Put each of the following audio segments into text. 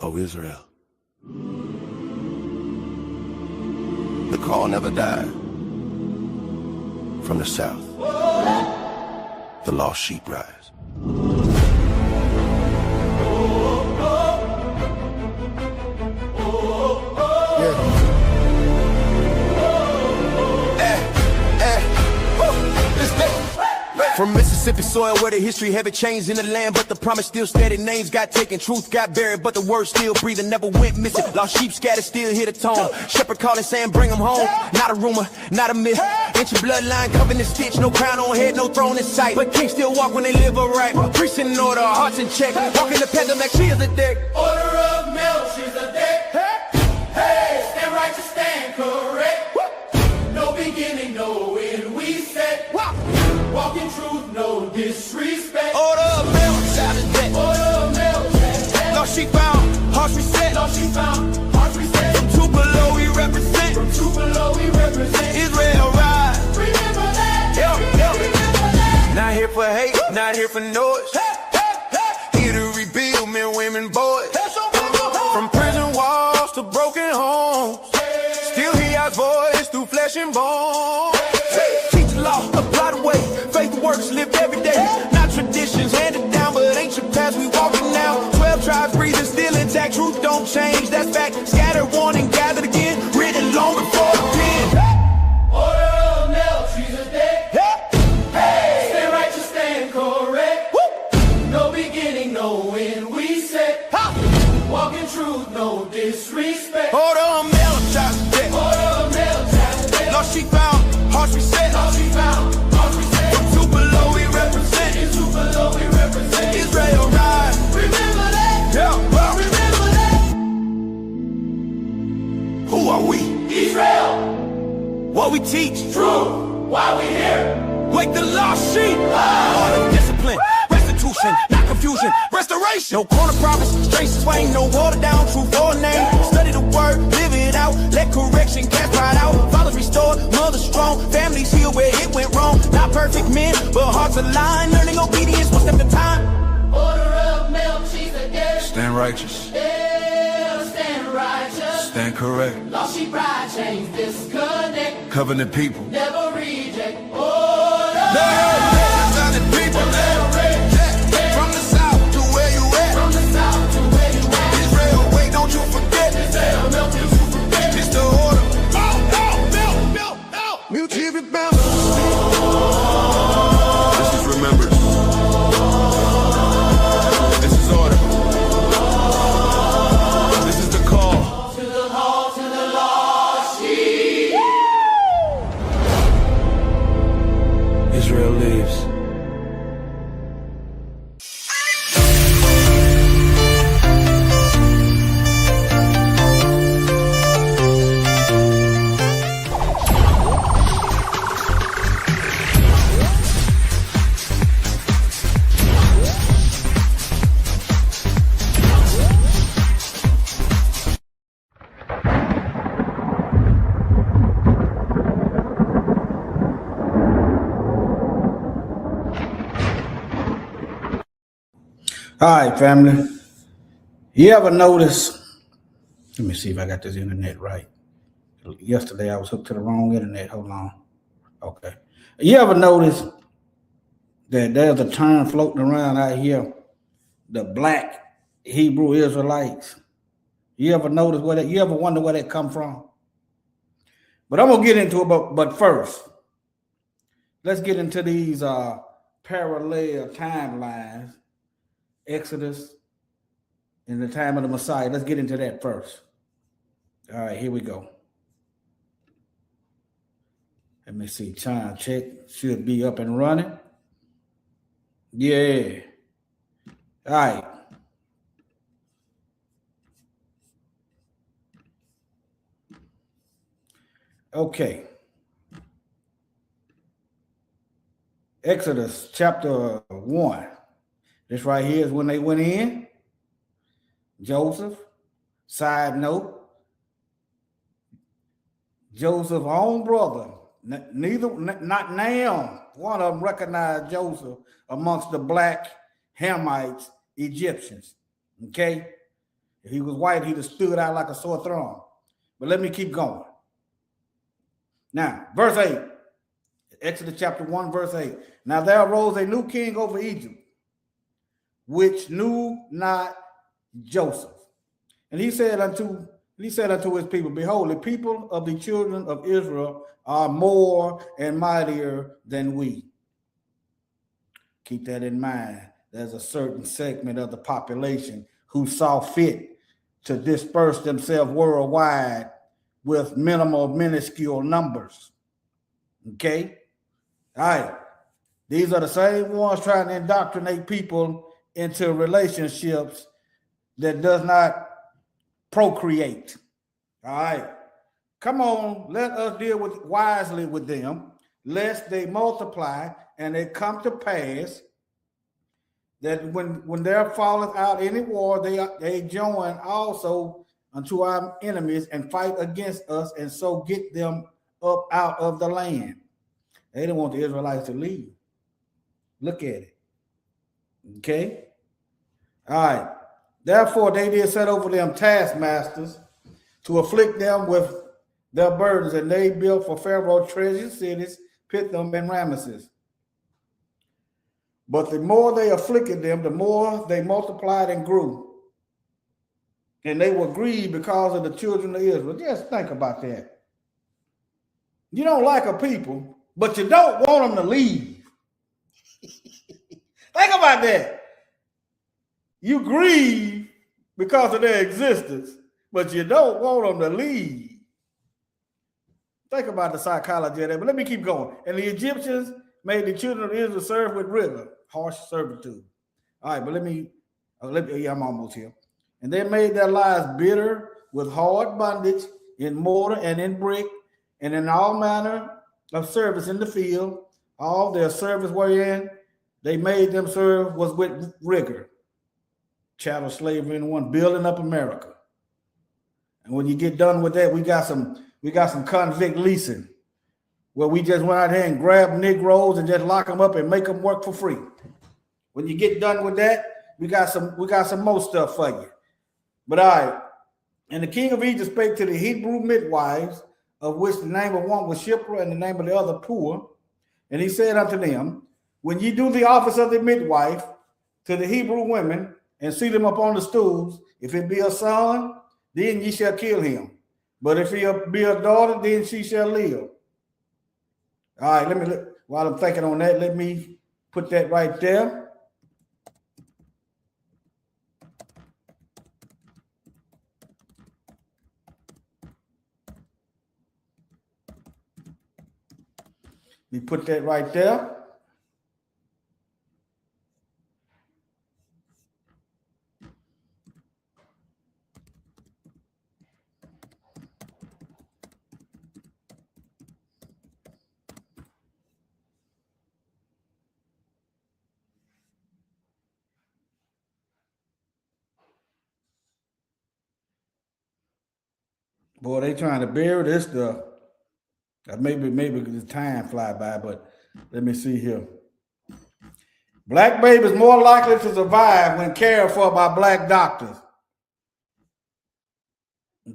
O Israel. The call never died. From the south, the lost sheep rise. From Mississippi soil where the history heavy changed in the land, but the promise still steady. Names got taken, truth got buried, but the word still breathing, never went missing. Lost sheep scattered, still hear the tone. Shepherd calling, saying bring them home. Not a rumor, not a myth. Ancient bloodline covered in stitch, no crown on head, no throne in sight. But kings still walk when they live upright. Priests in order, hearts in check. Walking the path of Melchizedek. Order of Melchizedek. Hey, stand righteous, stand correct. No beginning, no end, we set. Walk in truth, no disrespect. Order of Melchizedek. Order of Melchizedek. Lost sheep found, hearts reset. Lost sheep found, hearts reset. From two below we represent. From two below we represent. Israel rise. Remember that. Remember that. Not here for hate, not here for noise. Here to rebuild men, women, boys. From prison walls to broken homes. Still hear our voice through flesh and bone. Teach the law, apply the way. Faith works, lived every day. Not traditions handed down, but ancient past we walking now. 12 tribes breathing, still intact. Truth don't change, that's fact. Scattered, warning, gathered again. Written long before the pen. Order of Melchizedek. Hey, stand righteous, stand correct. No beginning, no end, we set. Walk in truth, no disrespect. Order of Melchizedek. Order of Melchizedek. Lost sheep found, hearts reset. Lost sheep found, hearts reset. From two below we represent. In two below we represent. Israel rise. Remember that. Remember that. Who are we? Israel. What we teach. Truth. Why we here? Wake the lost sheep. Order, discipline, restitution, not confusion, restoration. No corner prophets, straight swing, no water down, truth or name. Study the word, live it out, let correction cast pride out. Fathers restored, mothers strong, families healed where it went wrong. Not perfect men, but hearts aligned, learning obedience one step at a time. Order of Melchizedek. Stand righteous, Yeah, stand righteous. stand correct. Lost sheep pride, chains disconnect. Covenant people. Never reject. Order. Covenant people. From the south to where you at. From the south to where you at. Israel, wait, don't you forget. Israel, don't you forget. It's the order. Mutually remember. This is remembered. This is order. This is the call. To the hall, to the lost sheep. Israel lives. All right, family. You ever notice? Let me see if I got this internet right. Yesterday I was hooked to the wrong internet. Hold on. Okay. You ever notice that there's a term floating around out here, the black Hebrew Israelites? You ever notice where that? You ever wonder where that come from? But I'm gonna get into it. But first, let's get into these parallel timelines. Exodus in the time of the Messiah. Let's get into that first. All right, here we go. Let me see. Time check. Should be up and running. Yeah. All right. Okay. Exodus chapter 1. This right here is when they went in. Joseph. Side note. Joseph's own brother. Not now. One of them recognized Joseph amongst the black Hamites, Egyptians. Okay. If he was white, he'd have stood out like a sore thumb. But let me keep going. Now, verse 8. Exodus chapter 1, verse 8. Now there arose a new king over Egypt, which knew not Joseph. And he said unto his people, behold, the people of the children of Israel are more and mightier than we. Keep that in mind. There's a certain segment of the population who saw fit to disperse themselves worldwide with minuscule numbers. Okay? All right. These are the same ones trying to indoctrinate people into relationships that does not procreate. All right. Come on, let us deal wisely with them, lest they multiply and it come to pass that when there falleth out any war, they join also unto our enemies and fight against us, and so get them up out of the land. They didn't want the Israelites to leave. Look at it. Okay? All right. Therefore, they did set over them taskmasters to afflict them with their burdens, and they built for Pharaoh treasure cities, Pithom and Ramesses. But the more they afflicted them, the more they multiplied and grew. And they were grieved because of the children of Israel. Just think about that. You don't like a people, but you don't want them to leave. Think about that. You grieve because of their existence, but you don't want them to leave. Think about the psychology of that, but let me keep going. And the Egyptians made the children of Israel serve with rigor, harsh servitude. All right, but I'm almost here. And they made their lives bitter with hard bondage in mortar and in brick and in all manner of service in the field. All their service wherein they made them serve was with rigor. Chattel slavery in one, building up America. And when you get done with that, we got some convict leasing, where we just went out here and grabbed Negroes and just lock them up and make them work for free. When you get done with that, we got some more stuff for you. But all right. And the king of Egypt spake to the Hebrew midwives, of which the name of one was Shipra and the name of the other Puah. And he said unto them, when ye do the office of the midwife to the Hebrew women and see them upon the stools, if it be a son, then ye shall kill him. But if he be a daughter, then she shall live. All right, while I'm thinking on that, let me put that right there. We put that right there. Boy, they trying to bury this stuff. Maybe the time fly by, but let me see here. Black babies more likely to survive when cared for by black doctors.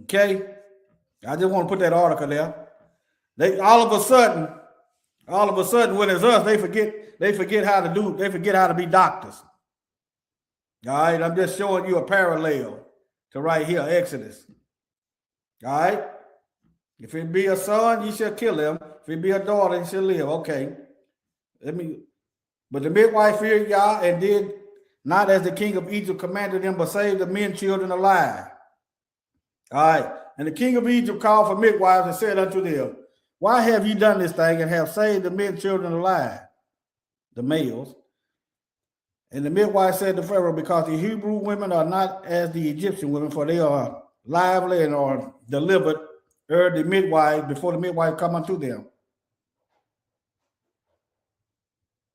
Okay, I just want to put that article there. They all of a sudden, when it's us, they forget how to be doctors. All right, I'm just showing you a parallel to right here, Exodus. All right. If it be a son, ye shall kill him. If it be a daughter, ye shall live. Okay. But the midwife feared Yah and did not as the king of Egypt commanded them, but saved the men children alive. All right. And the king of Egypt called for midwives and said unto them, why have ye done this thing and have saved the men children alive? The males. And the midwife said to Pharaoh, because the Hebrew women are not as the Egyptian women, for they are lively and are delivered the midwife before the midwife come unto them.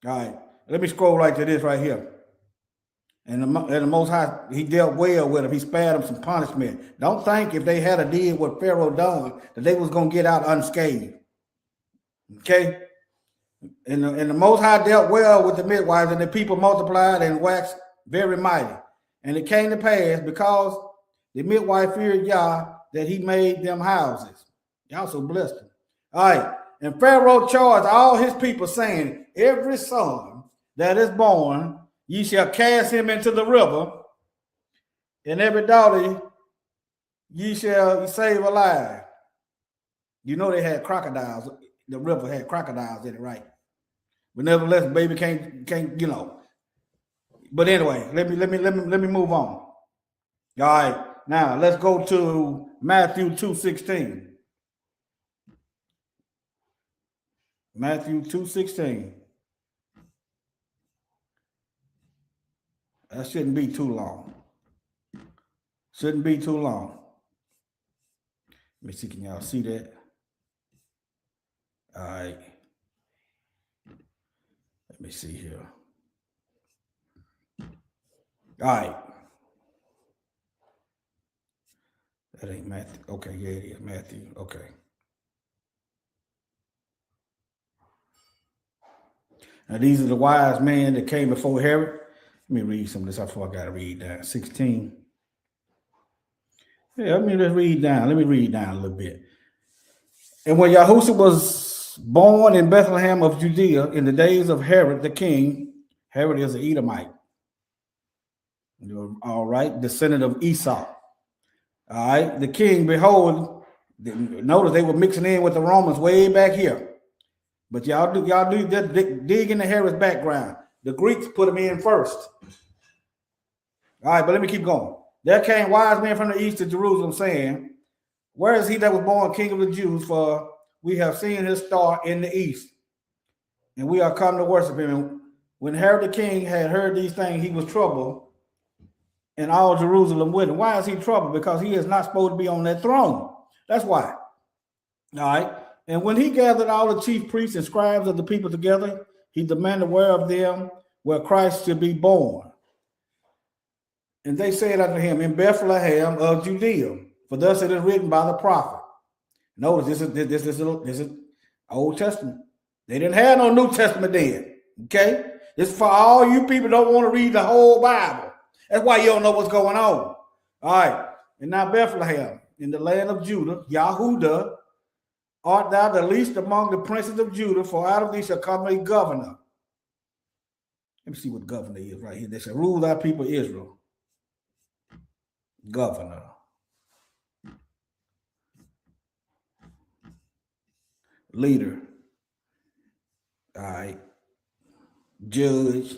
All right, let me scroll right to this right here. And the Most High, he dealt well with them. He spared them some punishment. Don't think if they had a deal what Pharaoh done that they was gonna get out unscathed. Okay, and the Most High dealt well with the midwives, and the people multiplied and waxed very mighty. And it came to pass, because The midwife feared Yah that he made them houses. Y'all so blessed them. All right. And Pharaoh charged all his people, saying, every son that is born, ye shall cast him into the river, and every daughter ye shall save alive. You know they had crocodiles. The river had crocodiles in it, right? But nevertheless, baby can't, you know. But anyway, let me move on. All right. Now let's go to Matthew 2:16. Matthew 2:16. That shouldn't be too long. Shouldn't be too long. Let me see, can y'all see that? All right. Let me see here. All right. That ain't Matthew. Okay, yeah, it is Matthew. Okay. Now, these are the wise men that came before Herod. Let me read some of this. I thought I got to read that. 16. Yeah, let me just read down. Let me read down a little bit. And when Yahushua was born in Bethlehem of Judea in the days of Herod the king, Herod is an Edomite. All right, descendant of Esau. All right, the king, behold, notice they were mixing in with the Romans way back here. But y'all do dig into Herod's background. The Greeks put him in first. All right, but let me keep going. There came wise men from the east to Jerusalem, saying, where is he that was born king of the Jews? For we have seen his star in the east, and we are come to worship him. And when Herod the king had heard these things, he was troubled, and all Jerusalem with him. Why is he troubled? Because he is not supposed to be on that throne. That's why. All right. And when he gathered all the chief priests and scribes of the people together, he demanded where of them where Christ should be born. And they said unto him, in Bethlehem of Judea, for thus it is written by the prophet. Notice this is Old Testament. They didn't have no New Testament then. Okay, this is for all you people who don't want to read the whole Bible. That's why you don't know what's going on. All right, and now Bethlehem in the land of Judah, Yahudah, art thou the least among the princes of Judah, for out of thee shall come a governor. Let me see what governor is right here. They shall rule thy people Israel. Governor. Leader. All right. Judge.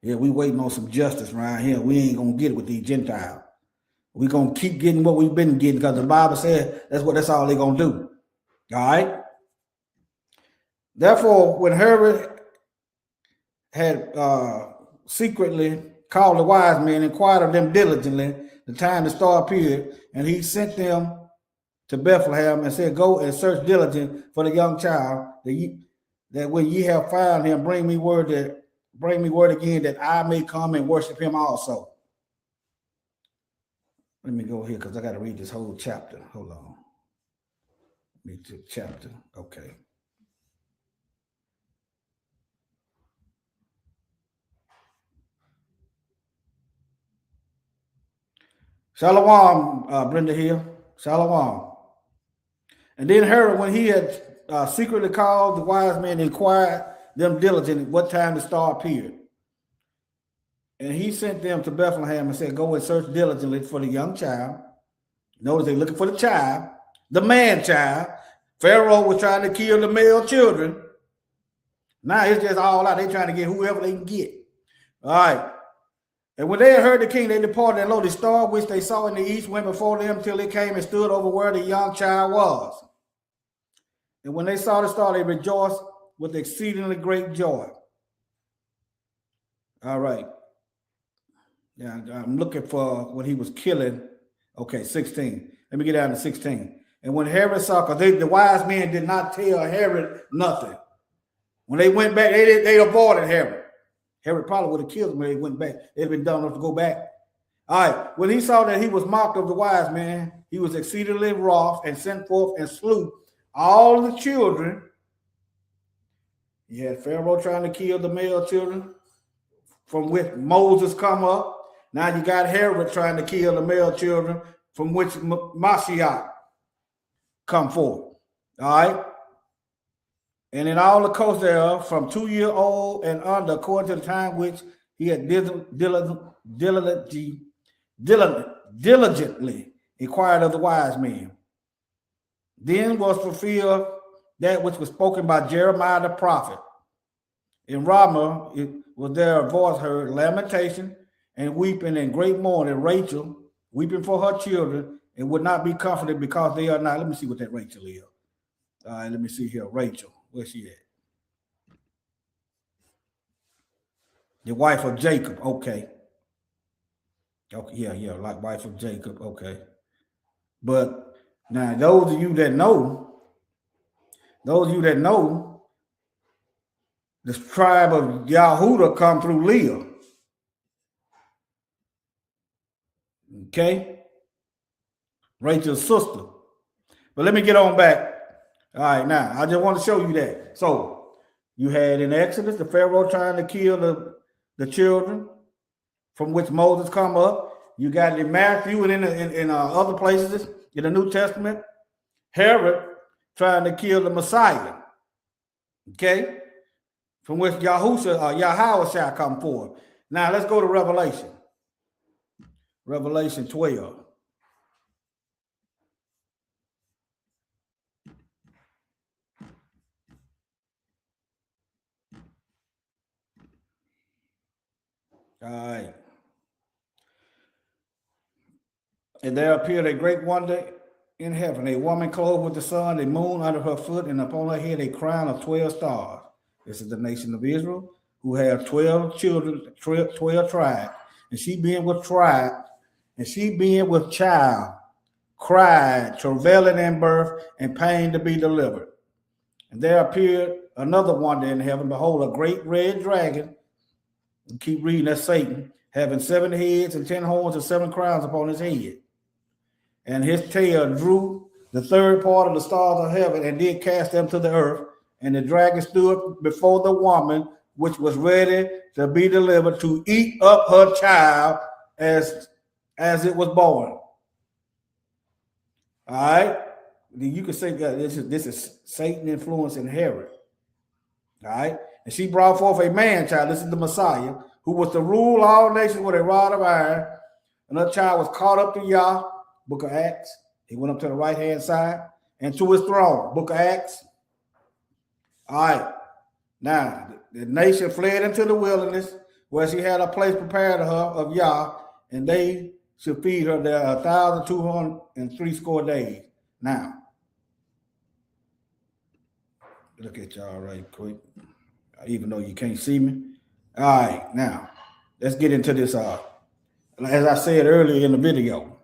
Yeah, we waiting on some justice around here. We ain't gonna get it with these Gentiles. We gonna keep getting what we've been getting because the Bible said that's all they're gonna do. All right. Therefore, when Herod had secretly called the wise men, inquired of them diligently the time the star appeared, and he sent them to Bethlehem and said, go and search diligently for the young child, that when ye have found him, bring me word again that I may come and worship him also. Let me go here because I got to read this whole chapter. Hold on. Read the chapter. Okay. Shalom, Brenda here. Shalom. And then Herod, when he had secretly called the wise men, inquired them diligently what time the star appeared. And he sent them to Bethlehem and said, go and search diligently for the young child. Notice they're looking for the child, the man child. Pharaoh was trying to kill the male children. Now it's just all out. They're trying to get whoever they can get. All right. And when they had heard the king, they departed, and lo, the star which they saw in the east went before them till it came and stood over where the young child was. And when they saw the star, they rejoiced with exceedingly great joy. All right. Yeah, I'm looking for when he was killing. Okay, 16. Let me get down to 16. And when Herod saw, because the wise men did not tell Herod nothing. When they went back, they avoided Herod. Herod probably would have killed them when they went back. They'd been dumb enough to go back. All right. When he saw that he was mocked of the wise men, he was exceedingly wroth and sent forth and slew all the children. You had Pharaoh trying to kill the male children from which Moses come up. Now you got Herod trying to kill the male children from which Mashiach come forth. All right. And in all the coast thereof, from 2 years old and under, according to the time which he had diligently inquired of the wise men. Then was fulfilled that which was spoken by Jeremiah the prophet. In Ramah was there a voice heard, lamentation and weeping and great mourning, Rachel weeping for her children and would not be comforted because they are not. Let me see what that Rachel is. All right, let me see here. Rachel, where's she at? The wife of Jacob. Okay. Okay, yeah, like wife of Jacob. Okay. But now those of you that know, the tribe of Yahudah come through Leah. Okay. Rachel's sister. But let me get on back. All right, now I just want to show you that. So you had in Exodus the Pharaoh trying to kill the children from which Moses come up. You got in Matthew and in other places in the New Testament, Herod trying to kill the Messiah. Okay, from which Yahweh shall come forth. Now let's go to Revelation. Revelation 12. All right. And there appeared a great wonder in heaven, a woman clothed with the sun, the moon under her foot, and upon her head a crown of 12 stars. This is the nation of Israel, who have 12 children, 12 tribes. And she being with child, cried, travailing in birth, and pain to be delivered. And there appeared another wonder in heaven. Behold, a great red dragon. And keep reading, that's Satan, having 7 heads and 10 horns and 7 crowns upon his head. And his tail drew the third part of the stars of heaven and did cast them to the earth. And the dragon stood before the woman, which was ready to be delivered, to eat up her child as it was born. All right. You can say that this is Satan influencing Herod. All right. And she brought forth a man child. This is the Messiah, who was to rule all nations with a rod of iron. And her child was caught up to Yah, Book of Acts. He went up to the right-hand side and to his throne, Book of Acts. All right. Now, the nation fled into the wilderness, where she had a place prepared to her of Yah, and they should feed her there 1,260 days. Now, look at y'all right quick, even though you can't see me. All right, now, let's get into this. As I said earlier in the video,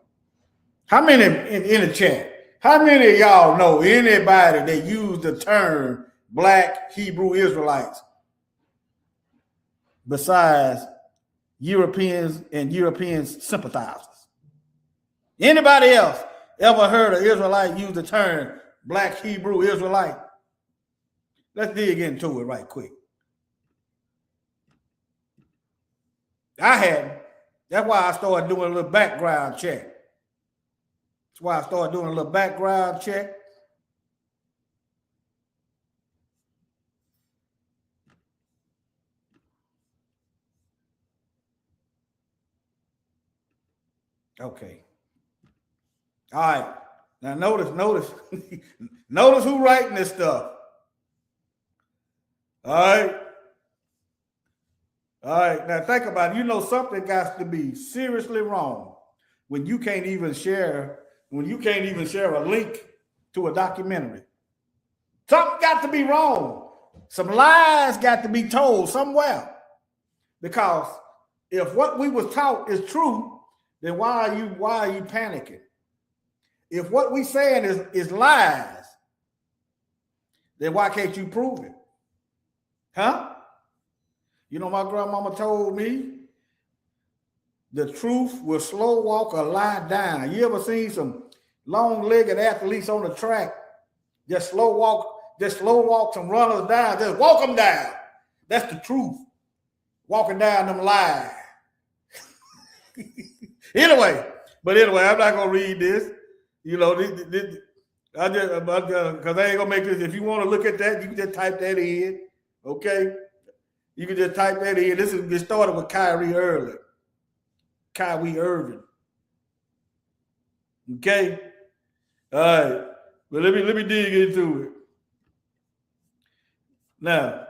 how many in the chat, how many of y'all know anybody that used the term Black Hebrew Israelites besides Europeans and European sympathizers? Anybody else ever heard an Israelite use the term Black Hebrew Israelite? Let's dig into it right quick. I hadn't. That's why I started doing a little background check. That's why I started doing a little background check. Okay. All right. Now notice notice who writing this stuff. All right. All right. Now think about it. You know something got to be seriously wrong when you can't even share a link to a documentary. Something got to be wrong. Some lies got to be told somewhere. Because if what we was taught is true, then why are you panicking? If what we saying is lies, then why can't you prove it? Huh? You know, my grandmama told me the truth will slow walk or lie down. You ever seen some long-legged athletes on the track just slow walk some runners down, just walk them down? That's the truth. Walking down them lies. Anyway, But anyway, I'm not gonna read this. You know, I just because I ain't gonna make this. If you want to look at that, you can just type that in. Okay, you can just type that in. This started with Kyrie Irving. Okay, all right. But let me dig into it. Now,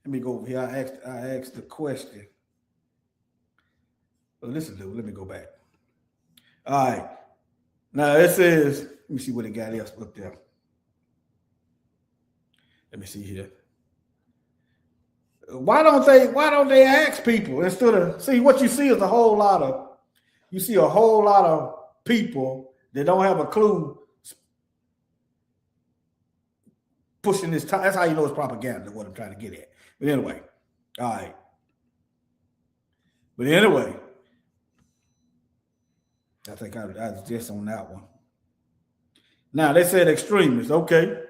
let me go over here. I asked the question. Well, listen, dude. Let me go back. All right. Now it says, let me see what it got else up there. Let me see here. Why don't they ask people instead of see what you see is a whole lot of people that don't have a clue pushing this time. That's how you know it's propaganda, what I'm trying to get at. But anyway, all right. But anyway, I think I was just on that one. Now they said extremists. Okay.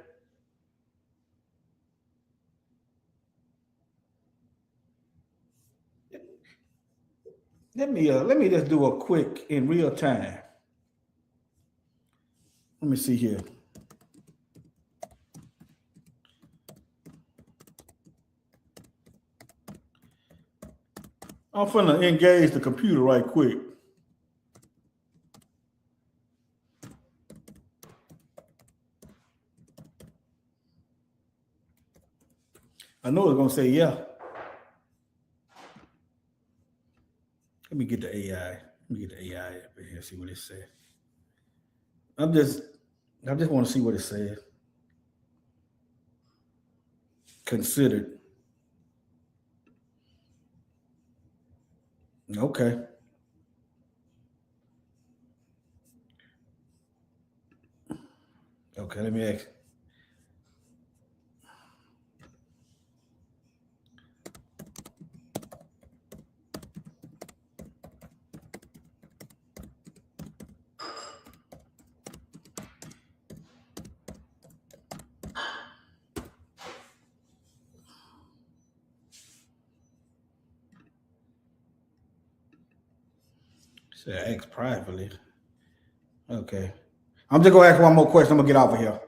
Let me just do a quick in real time. Let me see here. I'm finna engage the computer right quick. I know it's gonna say yeah. Let me get the AI. Let me get the AI up here, see what it says. I just want to see what it says. Considered. Okay. Okay, let me ask. Ask privately. Okay. I'm just gonna ask one more question. I'm gonna get off of here.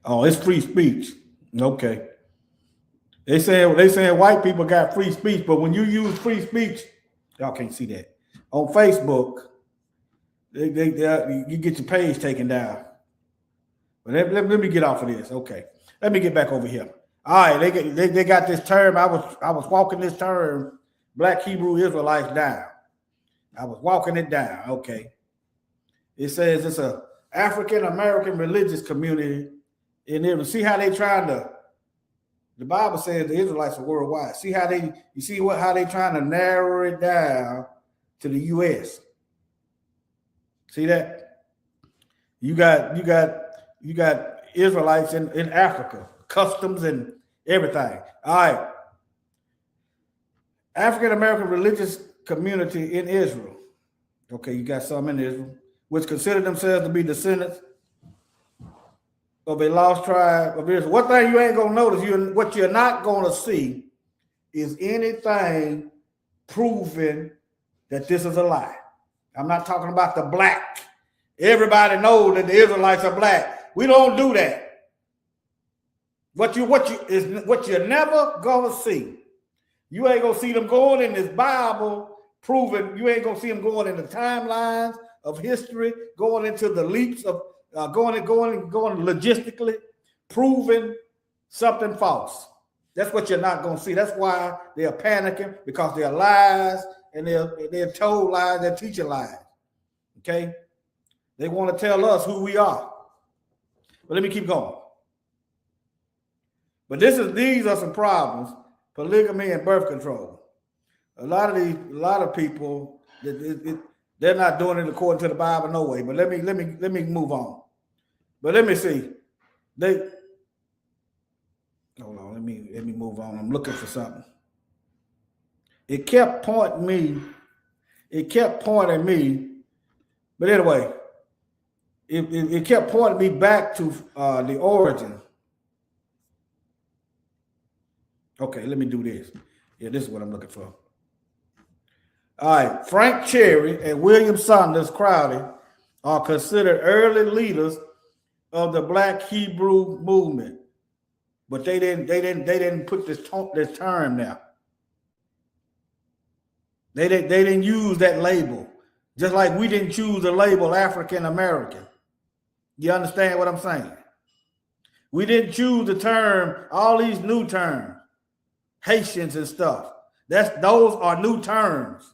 Oh, it's free speech. Okay. They saying white people got free speech, but when you use free speech, y'all can't see that. On Facebook, you get your page taken down. But let me get off of this. Okay. Let me get back over here. All right, they got this term. I was walking this term, Black Hebrew Israelites down. I was walking it down. Okay. It says it's a African American religious community. And then see how they trying to. The Bible says the Israelites are worldwide. See how they trying to narrow it down to the U.S. See that? You got Israelites in Africa, customs and everything. All right. African American religious community in Israel. Okay, you got some in Israel, which consider themselves to be descendants of a lost tribe of Israel. One thing you ain't gonna notice, what you're not gonna see is anything proving that this is a lie. I'm not talking about the black. Everybody knows that the Israelites are black. We don't do that. What you're never gonna see. You ain't gonna see them going in this Bible proving. You ain't gonna see them going in the timelines of history, going into the leaps of going logistically, proving something false. That's what you're not going to see. That's why they're panicking, because they're lies and they're told lies, they're teaching lies. Okay? They want to tell us who we are. But let me keep going. But these are some problems: polygamy and birth control. A lot of people They're not doing it according to the Bible, no way. But let me move on. But let me see. Hold on. Let me move on. I'm looking for something. It kept pointing me. But anyway, it kept pointing me back to the origin. Okay, let me do this. Yeah, this is what I'm looking for. All right, Frank Cherry and William Saunders Crowley are considered early leaders of the Black Hebrew movement, but they didn't put this term there. They didn't use that label, just like we didn't choose the label African American. You understand what I'm saying? We didn't choose the term, all these new terms, Haitians and stuff. Those are new terms.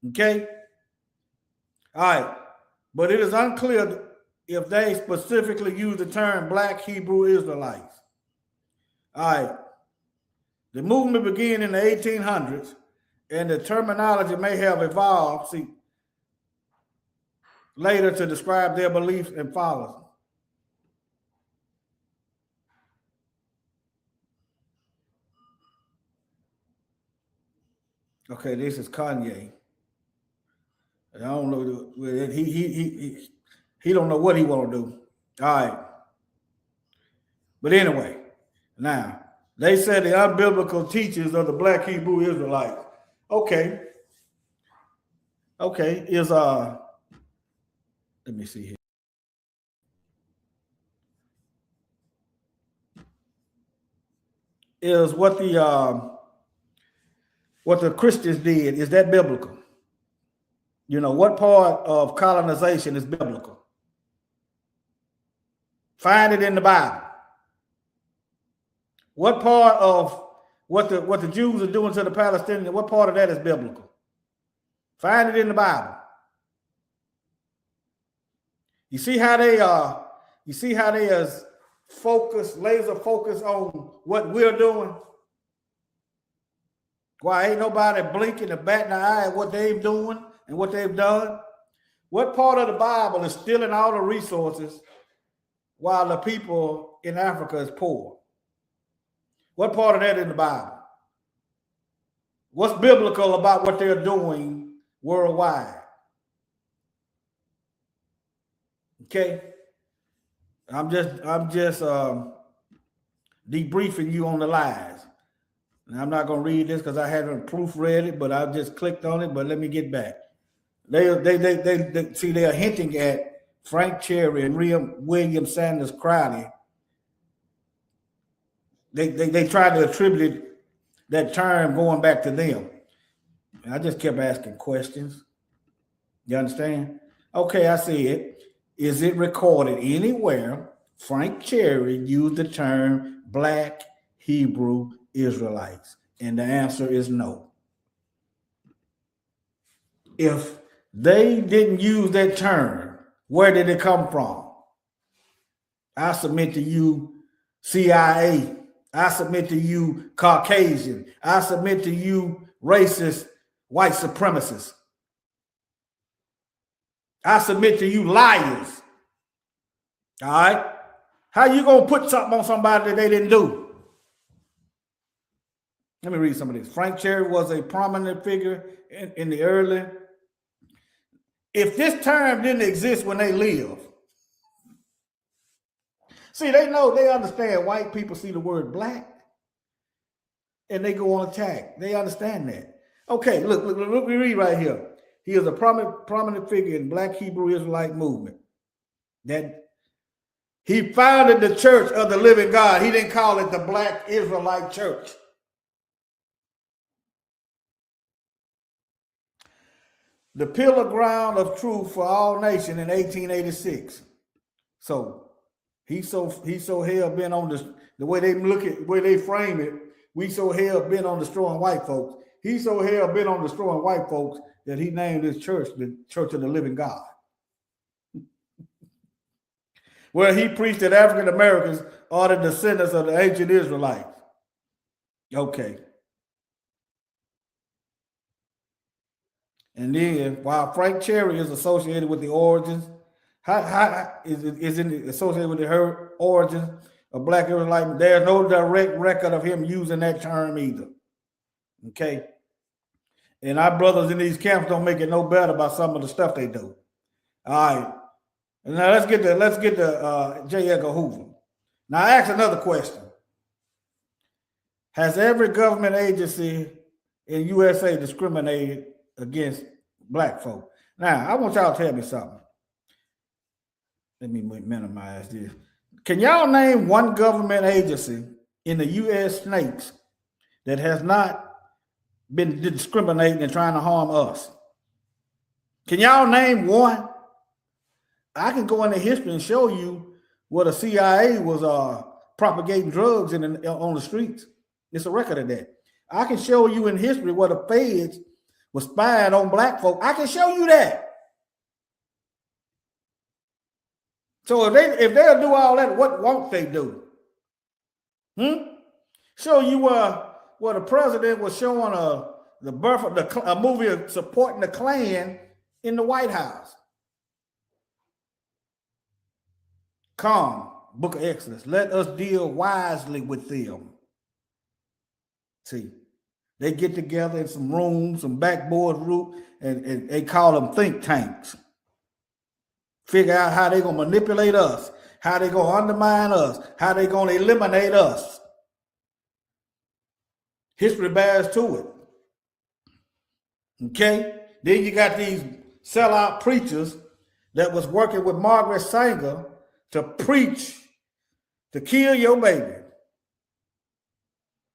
Okay? All right. But it is unclear if they specifically use the term Black Hebrew Israelites. All right. The movement began in the 1800s, and the terminology may have evolved later to describe their beliefs and followers. Okay, this is Kanye. I don't know. He don't know what he want to do. All right. But anyway, now they said the unbiblical teachers of the Black Hebrew Israelites. Okay, is let me see here. Is what the Christians did, is that biblical? You know, what part of colonization is biblical? Find it in the Bible. What part of what the Jews are doing to the Palestinians, what part of that is biblical? Find it in the Bible. You see how they are laser focused on what we're doing? Why ain't nobody blinking or batting an eye at what they're doing and what they've done? What part of the Bible is stealing all the resources while the people in Africa is poor? What part of that in the Bible? What's biblical about what they're doing worldwide? Okay, I'm just debriefing you on the lies. And I'm not going to read this because I haven't proofread it, but I just clicked on it. But let me get back. They see, they are hinting at Frank Cherry and William Saunders Crowley. They tried to attribute that term going back to them. And I just kept asking questions. You understand? Okay, I see it. Is it recorded anywhere Frank Cherry used the term Black Hebrew Israelites? And the answer is no. If they didn't use that term, where did it come from? I submit to you CIA. I submit to you Caucasian. I submit to you racist white supremacists. I submit to you liars. All right? How you going to put something on somebody that they didn't do? Let me read some of this. Frank Cherry was a prominent figure in the early. If this term didn't exist when they lived, see, they understand white people see the word black and they go on attack. They understand that. Okay, look, we read right here. He is a prominent figure in Black Hebrew Israelite movement. That he founded the Church of the Living God. He didn't call it the Black Israelite Church. The Pillar Ground of Truth for All Nations in 1886. So he's so hell bent on the way they look at, where they frame it. We so hell bent on destroying white folks. He's so hell bent on destroying white folks that he named his church the Church of the Living God. Where he preached that African Americans are the descendants of the ancient Israelites. Okay. And then while Frank Cherry is associated with the origins, how is it associated with the origins of Black Israelite? There's no direct record of him using that term either. Okay. And our brothers in these camps don't make it no better about some of the stuff they do. All right. And now let's get to J. Edgar Hoover. Now I ask another question. Has every government agency in USA discriminated against Black folk? Now, I want y'all to tell me something. Let me minimize this. Can y'all name one government agency in the U.S. snakes that has not been discriminating and trying to harm us? Can y'all name one? I can go into history and show you where the CIA was propagating drugs on the streets. It's a record of that. I can show you in history where the feds was spying on Black folk. I can show you that. So if they'll do all that, what won't they do? Show you where the president was showing the birth of a movie supporting the Klan in the White House. Come, Book of Exodus. Let us deal wisely with them. See, they get together in some rooms, some backboard room, and they call them think tanks. Figure out how they're going to manipulate us, how they're going to undermine us, how they're going to eliminate us. History bears to it. Okay? Then you got these sellout preachers that was working with Margaret Sanger to preach to kill your baby.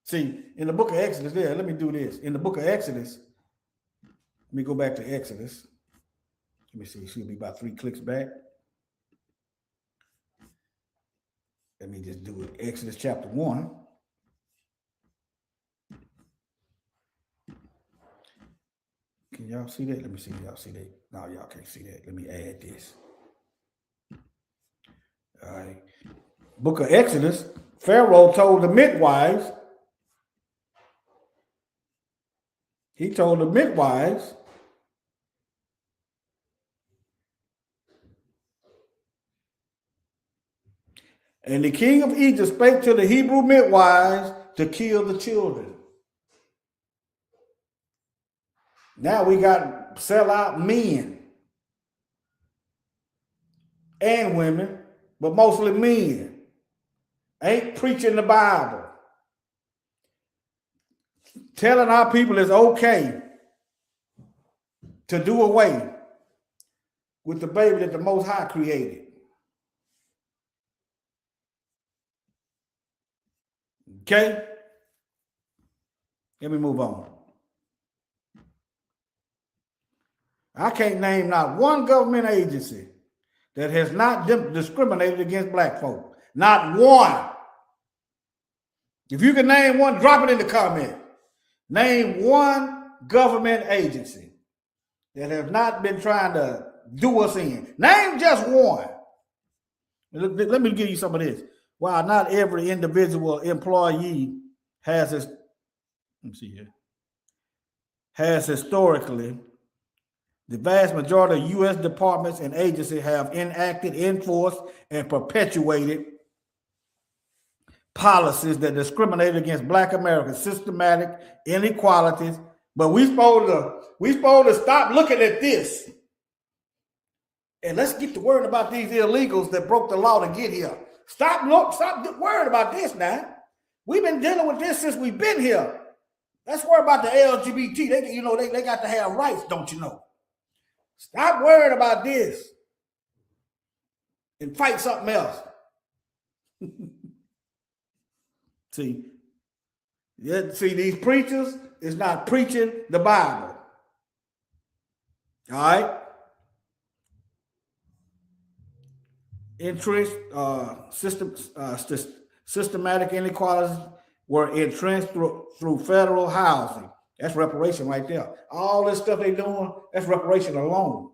See, in the book of Exodus, let me do this. In the book of Exodus, let me go back to Exodus. Let me see, she'll be about 3 clicks back. Let me just do it. Exodus chapter 1. Can y'all see that? Let me see if y'all see that. No, y'all can't see that. Let me add this. All right. Book of Exodus, Pharaoh told the midwives, and the king of Egypt spake to the Hebrew midwives to kill the children. Now we got sellout men and women, but mostly men. Ain't preaching the Bible. Telling our people it's okay to do away with the baby that the Most High created. Okay? Let me move on. I can't name not one government agency that has not discriminated against Black folk. Not one. If you can name one, drop it in the comment. Name one government agency that has not been trying to do us in. Name just one. Let me give you some of this. While not every individual employee has historically, the vast majority of U.S. departments and agencies have enacted, enforced, and perpetuated policies that discriminate against Black Americans, systematic inequalities. But we supposed to stop looking at this. And let's get to worrying about these illegals that broke the law to get here. Stop worrying about this now. We've been dealing with this since we've been here. Let's worry about the LGBT. They got to have rights, don't you know? Stop worrying about this and fight something else. See, these preachers is not preaching the Bible. All right? Entrenched systematic inequalities were entrenched through federal housing. That's reparation right there. All this stuff they doing, that's reparation alone.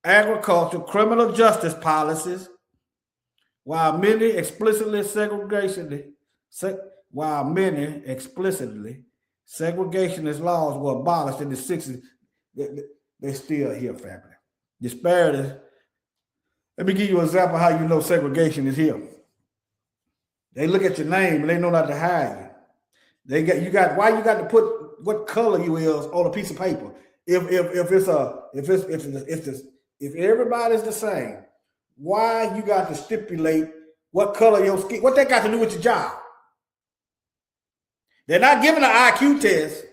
Agriculture, criminal justice policies, while many explicitly segregationist laws were abolished in the 60s. they're still here, family. Disparities. Let me give you an example how you know segregation is here. They look at your name and they know not to hire you. Why you got to put what color you is on a piece of paper? If everybody's the same, why you got to stipulate what color your skin? What that got to do with your job? They're not giving an IQ test.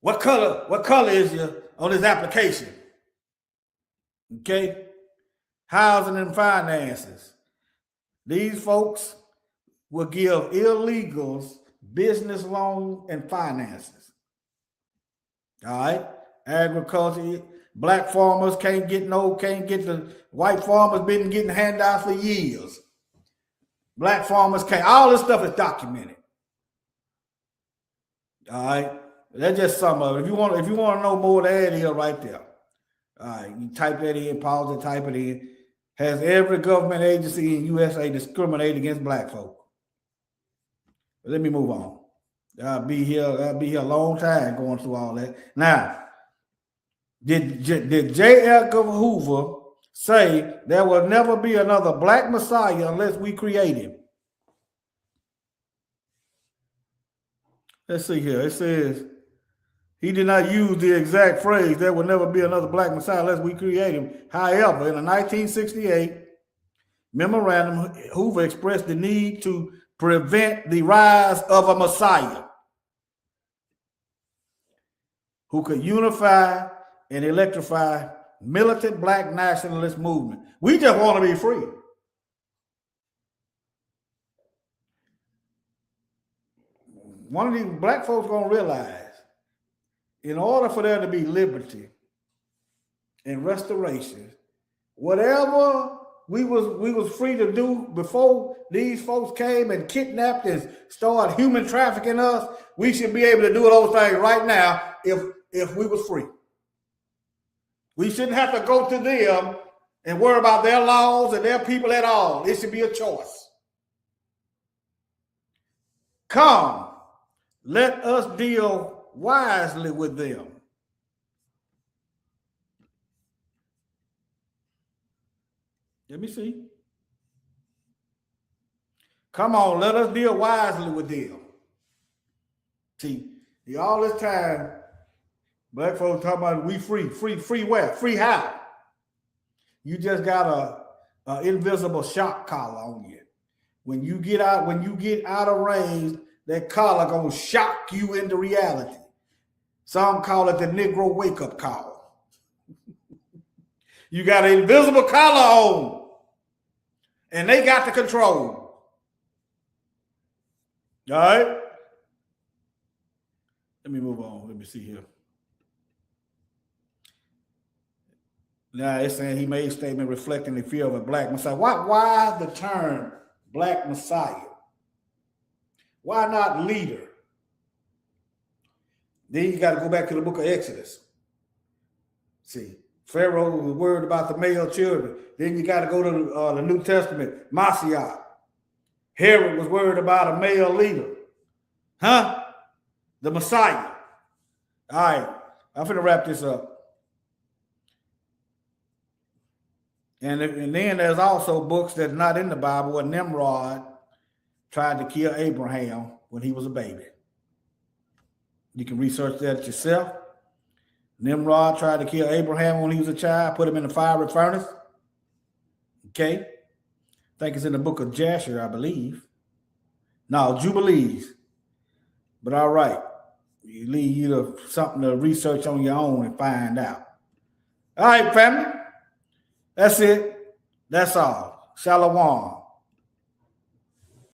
What color is you on this application? Okay, housing and finances. These folks will give illegals business loan and finances. All right, agriculture. Black farmers can't get the white farmers been getting handouts for years. Black farmers can't. All this stuff is documented. All right, that's just some of it. If you want to know more, that is right there. All right, you type that in, pause it, type it in. Has every government agency in USA discriminated against black folk? Let me move on. I'll be here a long time going through all that. Now, did J. Edgar Hoover say there will never be another black Messiah unless we create him? Let's see here. It says he did not use the exact phrase, there will never be another black Messiah unless we create him. However, in a 1968 memorandum, Hoover expressed the need to prevent the rise of a Messiah who could unify and electrify militant black nationalist movement. We just want to be free. One of these black folks gonna realize, in order for there to be liberty and restoration, whatever we was free to do before these folks came and kidnapped and started human trafficking us, we should be able to do those things right now if we was free. We shouldn't have to go to them and worry about their laws and their people at all. It should be a choice. Come, let us deal wisely with them. Let me see. Come on, let us deal wisely with them. See, all this time, black folks talking about we free where? Free how? You just got a invisible shock collar on you. When you get out of range, that collar gonna shock you into reality. Some call it the Negro wake-up call. You got an invisible collar on, and they got the control. All right? Let me move on. Let me see here. Now, it's saying he made a statement reflecting the fear of a black Messiah. Why the term black Messiah? Why not leader? Then you got to go back to the book of Exodus. See, Pharaoh was worried about the male children. Then you got to go to the New Testament, Messiah. Herod was worried about a male leader. Huh? The Messiah. All right, I'm going to wrap this up. And then there's also books that's not in the Bible where Nimrod tried to kill Abraham when he was a baby. You can research that yourself. Nimrod tried to kill Abraham when he was a child, put him in the fiery furnace. Okay. I think it's in the book of Jasher, I believe. No, Jubilees. But all right. It lead you to something to research on your own and find out. All right, family. That's it. That's all. Shalom.